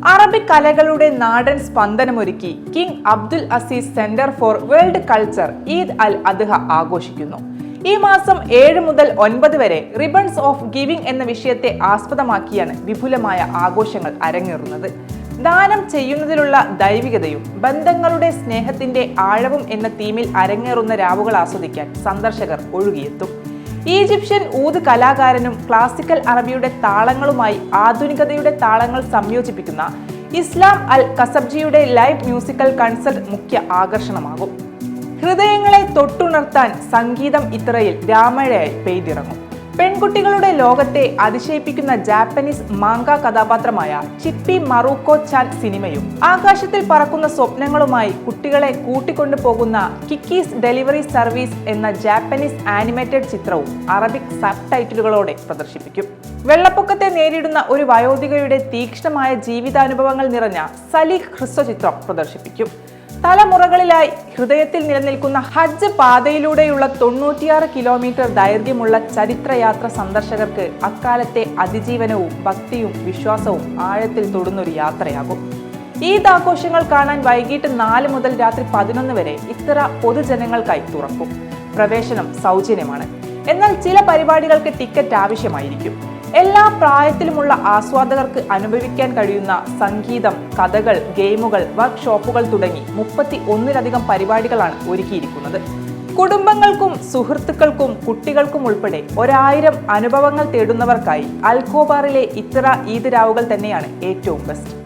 Arabic കലകളുടെ നാടൻ സ്പന്ദനമൊരുക്കി king Abdul Aziz centre for world culture Eid al Adha ആഘോഷിക്കുന്നു. ഈ മാസം 7 മുതൽ 9 വരെ റിബൺസ് ഓഫ് ഗിവിംഗ് എന്ന വിഷയത്തെ ആസ്പദമാക്കിയാണ് വിപുലമായ ആഘോഷങ്ങൾ അരങ്ങേറുന്നത്. ദാനം ചെയ്യുന്നതിലുള്ള ദൈവികതയും ബന്ധങ്ങളുടെ സ്നേഹത്തിന്റെ ആഴവും എന്ന തീമിൽ അരങ്ങേറുന്ന രാവുകൾ ആസ്വദിക്കാൻ സന്ദർശകർ ഒഴുകിയെത്തും. ഈജിപ്ഷ്യൻ ഊദ് കലാകാരനും ക്ലാസിക്കൽ അറബിയുടെ താളങ്ങളുമായി ആധുനികതയുടെ താളങ്ങൾ സംയോജിപ്പിക്കുന്ന ഇസ്ലാം അൽ കസബ്ജിയുടെ ലൈവ് മ്യൂസിക്കൽ കൺസർട്ട് മുഖ്യ ആകർഷണമാകും. ഹൃദയങ്ങളെ തൊട്ടുണർത്താൻ സംഗീതം ഇത്രയിൽ രാമഴയായി പെയ്തിറങ്ങും. പെൺകുട്ടികളുടെ ലോകത്തെ അതിശയിപ്പിക്കുന്ന ജാപ്പനീസ് മാങ്ക കഥാപാത്രമായ ചിപ്പി മറൂക്കോ ചാൻ സിനിമയും ആകാശത്തിൽ പറക്കുന്ന സ്വപ്നങ്ങളുമായി കുട്ടികളെ കൂട്ടിക്കൊണ്ടു പോകുന്ന കിക്കീസ് ഡെലിവറി സർവീസ് എന്ന ജാപ്പനീസ് ആനിമേറ്റഡ് ചിത്രവും അറബിക് സബ് ടൈറ്റിലുകളോടെ പ്രദർശിപ്പിക്കും. വെള്ളപ്പൊക്കത്തെ നേരിടുന്ന ഒരു വയോധികയുടെ തീക്ഷ്ണമായ ജീവിതാനുഭവങ്ങൾ നിറഞ്ഞ സലീഖ് ഹ്രസ്വ ചിത്രം പ്രദർശിപ്പിക്കും. തലമുറകളിലായി ഹൃദയത്തിൽ നിലനിൽക്കുന്ന ഹജ്ജ് പാതയിലൂടെയുള്ള 96 കിലോമീറ്റർ ദൈർഘ്യമുള്ള ചരിത്രയാത്ര സന്ദർശകർക്ക് അക്കാലത്തെ അതിജീവനവും ഭക്തിയും വിശ്വാസവും ആഴത്തിൽ തൊടുന്നൊരു യാത്രയാകും. ഈദ് ആഘോഷങ്ങൾ കാണാൻ വൈകിട്ട് 4 മുതൽ രാത്രി 11 വരെ ഇത്ര പൊതുജനങ്ങൾക്കായി തുറക്കും. പ്രവേശനം സൗജന്യമാണ്. എന്നാൽ ചില പരിപാടികൾക്ക് ടിക്കറ്റ് ആവശ്യമായിരിക്കും. എല്ലാ പ്രായത്തിലുമുള്ള ആസ്വാദകർക്ക് അനുഭവിക്കാൻ കഴിയുന്ന സംഗീതം, കഥകൾ, ഗെയിമുകൾ, വർക്ക്ഷോപ്പുകൾ തുടങ്ങി 31ലധികം പരിപാടികളാണ് ഒരുക്കിയിരിക്കുന്നത്. കുടുംബങ്ങൾക്കും സുഹൃത്തുക്കൾക്കും കുട്ടികൾക്കും ഉൾപ്പെടെ 1000 അനുഭവങ്ങൾ തേടുന്നവർക്കായി അൽഖോബാറിലെ ഇത്ര ഈദ് രാവുകൾ തന്നെയാണ് ഏറ്റവും ബെസ്റ്റ്.